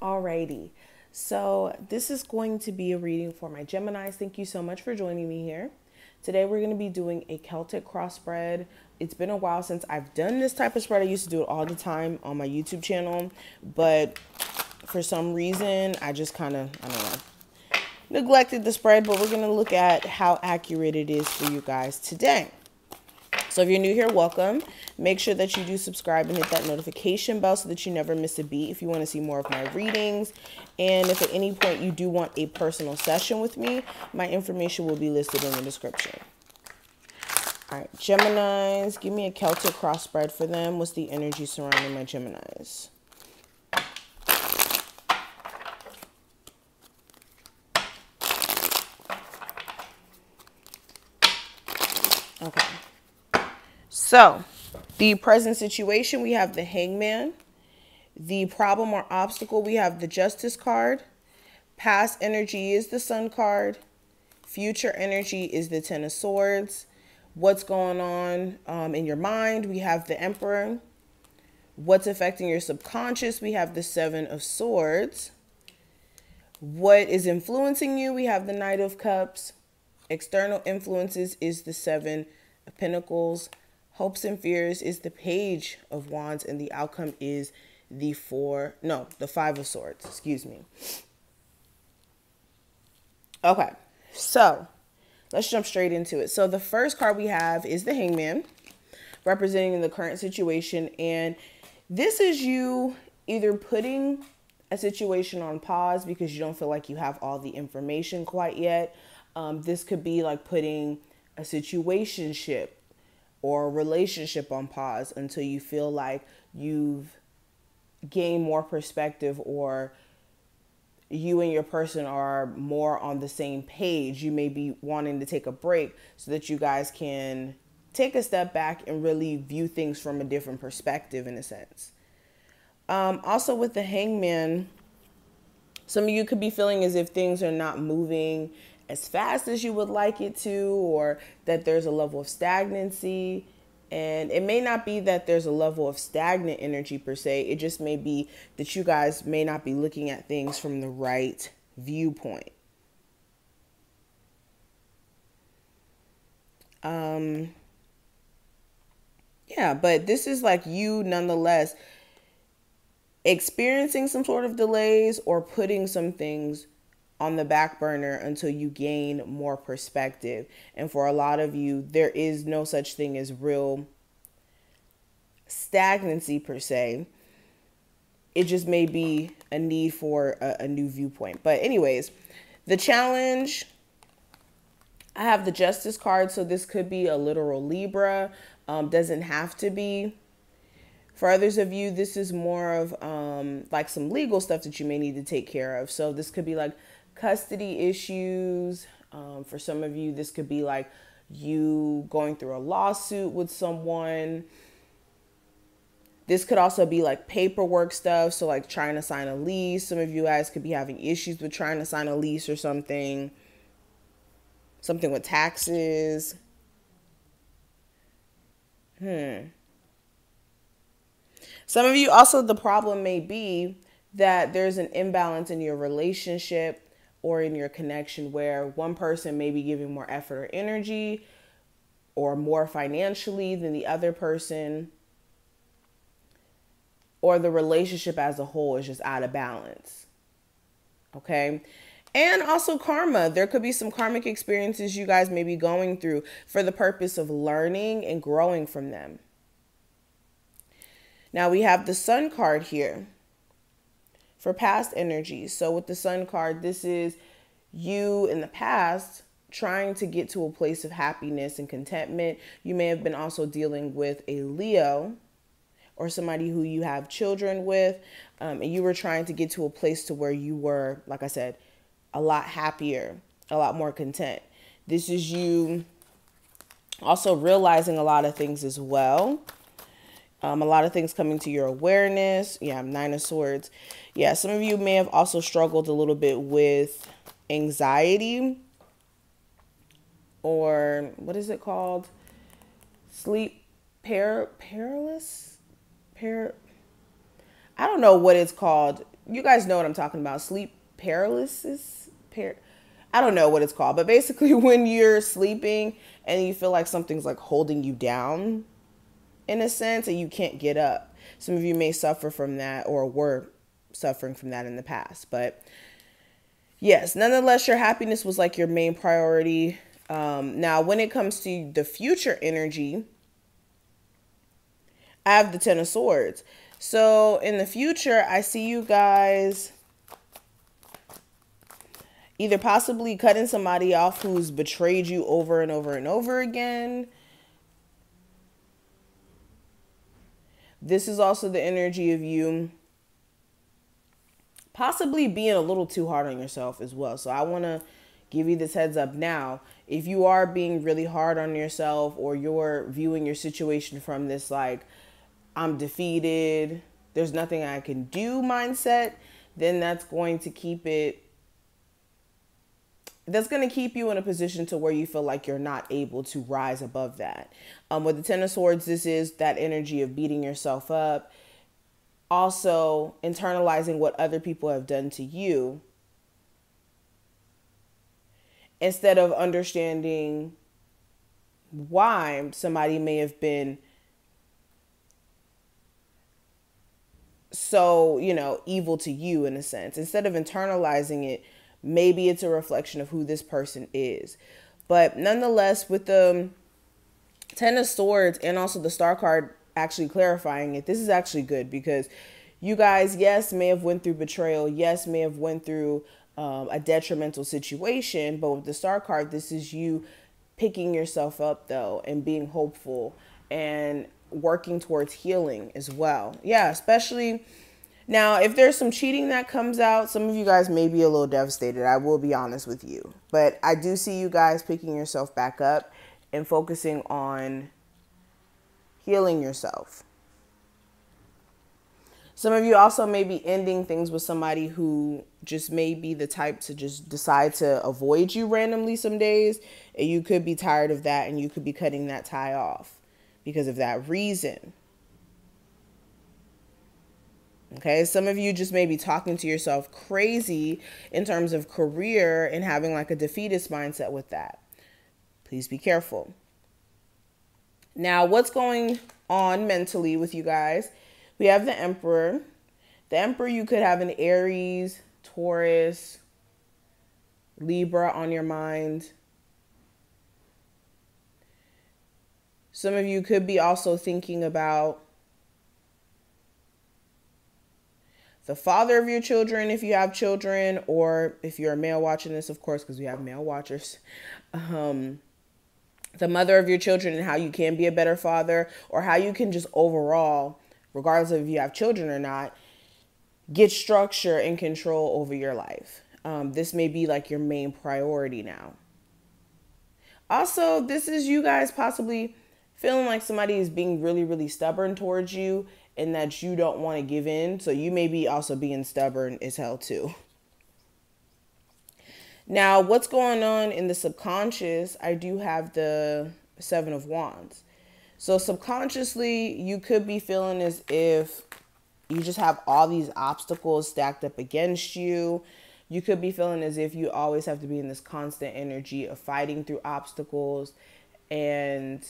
Alrighty, so this is going to be a reading for my Geminis. Thank you so much for joining me here. Today we're going to be doing a Celtic cross spread. It's been a while since I've done this type of spread. I used to do it all the time on my YouTube channel, but for some reason I just kind of, I don't know, neglected the spread, but we're going to look at how accurate it is for you guys today. So if you're new here, welcome. Make sure that you do subscribe and hit that notification bell so that you never miss a beat if you want to see more of my readings. And if at any point you do want a personal session with me, my information will be listed in the description. All right, Geminis, give me a Celtic cross spread for them. What's the energy surrounding my Geminis? Okay. So, the present situation, we have the Hangman. The problem or obstacle, we have the Justice card. Past energy is the Sun card. Future energy is the Ten of Swords. What's going on in your mind, we have the Emperor. What's affecting your subconscious, we have the Seven of Swords. What is influencing you, we have the Knight of Cups. External influences is the Seven of Pentacles. Hopes and fears is the Page of Wands, and the outcome is the Five of Swords, excuse me. Okay, so let's jump straight into it. So the first card we have is the Hangman, representing the current situation, and this is you either putting a situation on pause because you don't feel like you have all the information quite yet. This could be like putting a situationship or a relationship on pause until you feel like you've gained more perspective, or you and your person are more on the same page. You may be wanting to take a break so that you guys can take a step back and really view things from a different perspective in a sense. Also with the Hangman, some of you could be feeling as if things are not moving as fast as you would like it to, or that there's a level of stagnancy. And it may not be that there's a level of stagnant energy per se. It just may be that you guys may not be looking at things from the right viewpoint. Yeah, but this is like you nonetheless experiencing some sort of delays or putting some things on the back burner until you gain more perspective. And for a lot of you, there is no such thing as real stagnancy per se. It just may be a need for a new viewpoint. But anyways, the challenge, I have the Justice card. So this could be a literal Libra. Doesn't have to be. For others of you, this is more of like some legal stuff that you may need to take care of. So this could be like custody issues. For some of you, this could be like you going through a lawsuit with someone. This could also be like paperwork stuff. So like trying to sign a lease. Some of you guys could be having issues with trying to sign a lease or something. Something with taxes. Some of you also, the problem may be that there's an imbalance in your relationship or in your connection where one person may be giving more effort or energy or more financially than the other person, or the relationship as a whole is just out of balance. Okay. And also karma. There could be some karmic experiences you guys may be going through for the purpose of learning and growing from them. Now we have the Sun card here for past energies. So with the Sun card, this is you in the past trying to get to a place of happiness and contentment. You may have been also dealing with a Leo or somebody who you have children with, and you were trying to get to a place to where you were, like I said, a lot happier, a lot more content. This is you also realizing a lot of things as well. A lot of things coming to your awareness. Yeah, Nine of Swords. Yeah, some of you may have also struggled a little bit with anxiety, or what is it called? Sleep paralysis? I don't know what it's called. you guys know what I'm talking about. Sleep paralysis. I don't know what it's called, but basically when you're sleeping and you feel like something's like holding you down in a sense and you can't get up. Some of you may suffer from that or were suffering from that in the past. But yes, nonetheless, your happiness was like your main priority. Now, when it comes to the future energy, I have the Ten of Swords. So in the future, I see you guys either possibly cutting somebody off who's betrayed you over and over and over again. This is also the energy of you possibly being a little too hard on yourself as well. So I want to give you this heads up now. If you are being really hard on yourself, or you're viewing your situation from this like, I'm defeated, there's nothing I can do mindset, then that's going to keep you in a position to where you feel like you're not able to rise above that. With the Ten of Swords, this is that energy of beating yourself up. Also internalizing what other people have done to you, instead of understanding why somebody may have been so, evil to you in a sense. Instead of internalizing it, maybe it's a reflection of who this person is. But nonetheless, with the Ten of Swords and also the Star card actually clarifying it, this is actually good, because you guys, yes, may have went through betrayal. Yes, may have went through a detrimental situation. But with the Star card, this is you picking yourself up, though, and being hopeful and working towards healing as well. Yeah, especially now, if there's some cheating that comes out, some of you guys may be a little devastated. I will be honest with you. But I do see you guys picking yourself back up and focusing on healing yourself. Some of you also may be ending things with somebody who just may be the type to just decide to avoid you randomly some days. And you could be tired of that, and you could be cutting that tie off because of that reason. Okay, some of you just may be talking to yourself crazy in terms of career and having like a defeatist mindset with that. Please be careful. Now, what's going on mentally with you guys? We have the Emperor. The Emperor, you could have an Aries, Taurus, Libra on your mind. Some of you could be also thinking about the father of your children, if you have children, or if you're a male watching this, of course, because we have male watchers. The mother of your children, and how you can be a better father, or how you can just overall, regardless of if you have children or not, get structure and control over your life. This may be like your main priority now. Also, this is you guys possibly feeling like somebody is being really, really stubborn towards you, and that you don't want to give in. So you may be also being stubborn as hell too. Now, what's going on in the subconscious? I do have the Seven of Wands. So subconsciously, you could be feeling as if you just have all these obstacles stacked up against you. You could be feeling as if you always have to be in this constant energy of fighting through obstacles. And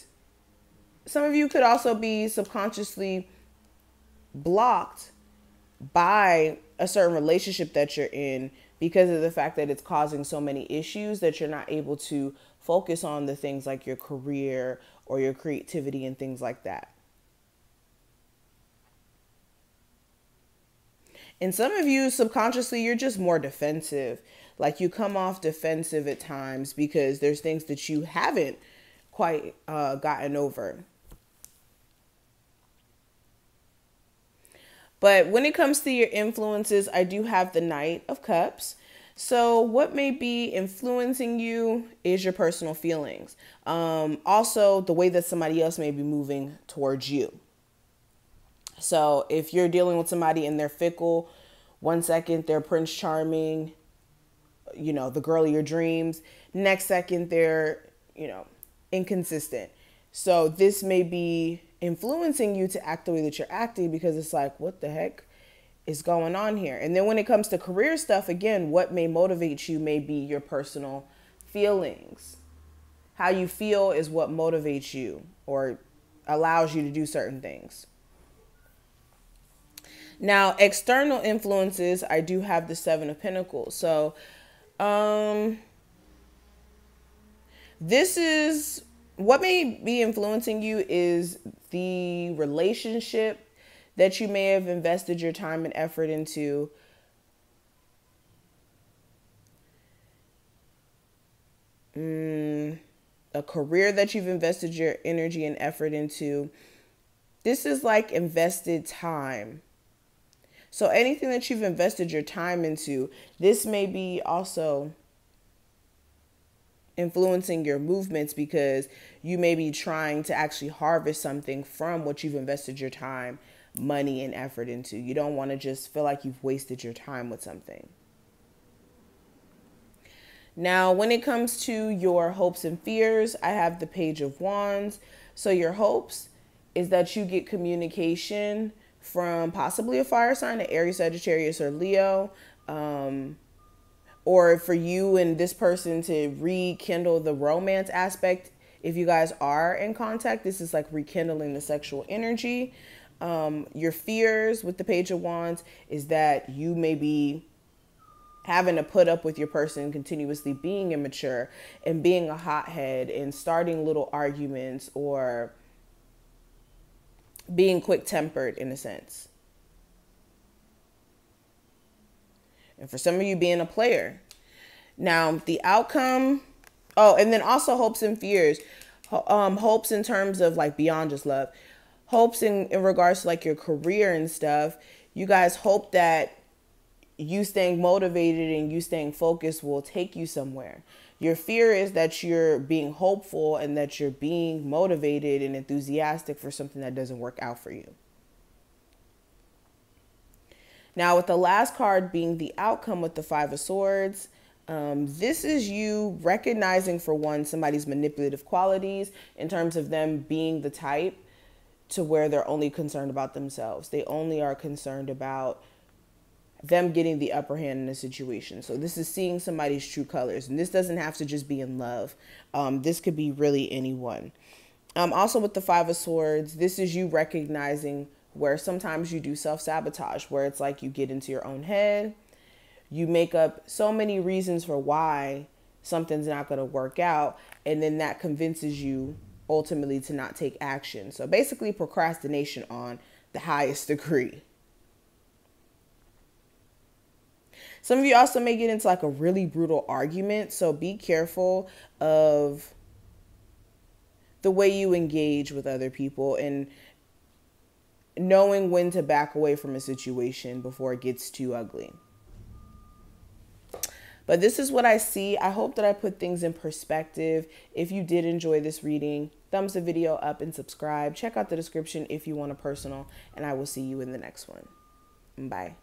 some of you could also be subconsciously blocked by a certain relationship that you're in because of the fact that it's causing so many issues that you're not able to focus on the things like your career or your creativity and things like that. And some of you subconsciously, you're just more defensive. Like you come off defensive at times because there's things that you haven't quite gotten over. But when it comes to your influences, I do have the Knight of Cups. So what may be influencing you is your personal feelings. Also, the way that somebody else may be moving towards you. So if you're dealing with somebody and they're fickle, one second they're Prince Charming, you know, the girl of your dreams. Next second they're, you know, inconsistent. So this may be influencing you to act the way that you're acting because it's like, what the heck is going on here. And then when it comes to career stuff, again, what may motivate you may be your personal feelings. How you feel is what motivates you or allows you to do certain things. Now, external influences, I do have the Seven of Pentacles. So, this is what may be influencing you is the relationship that you may have invested your time and effort into. A career that you've invested your energy and effort into. This is like invested time. So anything that you've invested your time into, this may be also influencing your movements because you may be trying to actually harvest something from what you've invested your time, money, and effort into. You don't want to just feel like you've wasted your time with something. Now, when it comes to your hopes and fears, I have the Page of Wands. So your hopes is that you get communication from possibly a fire sign, an Aries, Sagittarius, or Leo, or for you and this person to rekindle the romance aspect. If you guys are in contact, this is like rekindling the sexual energy. Your fears with the Page of Wands is that you may be having to put up with your person continuously being immature and being a hothead and starting little arguments or being quick-tempered in a sense. And for some of you, being a player. Now, the outcome, and then also hopes and fears. Hopes in terms of like beyond just love. Hopes in regards to like your career and stuff. You guys hope that you staying motivated and you staying focused will take you somewhere. Your fear is that you're being hopeful and that you're being motivated and enthusiastic for something that doesn't work out for you. Now, with the last card being the outcome with the Five of Swords, this is you recognizing, for one, somebody's manipulative qualities in terms of them being the type to where they're only concerned about themselves. They only are concerned about them getting the upper hand in a situation. So this is seeing somebody's true colors. And this doesn't have to just be in love. This could be really anyone. Also with the Five of Swords, this is you recognizing where sometimes you do self-sabotage, where it's like you get into your own head. You make up so many reasons for why something's not going to work out. And then that convinces you ultimately to not take action. So basically procrastination on the highest degree. Some of you also may get into like a really brutal argument. So be careful of the way you engage with other people and knowing when to back away from a situation before it gets too ugly. But this is what I see. I hope that I put things in perspective. If you did enjoy this reading, thumbs the video up and subscribe. Check out the description if you want a personal, and I will see you in the next one. Bye.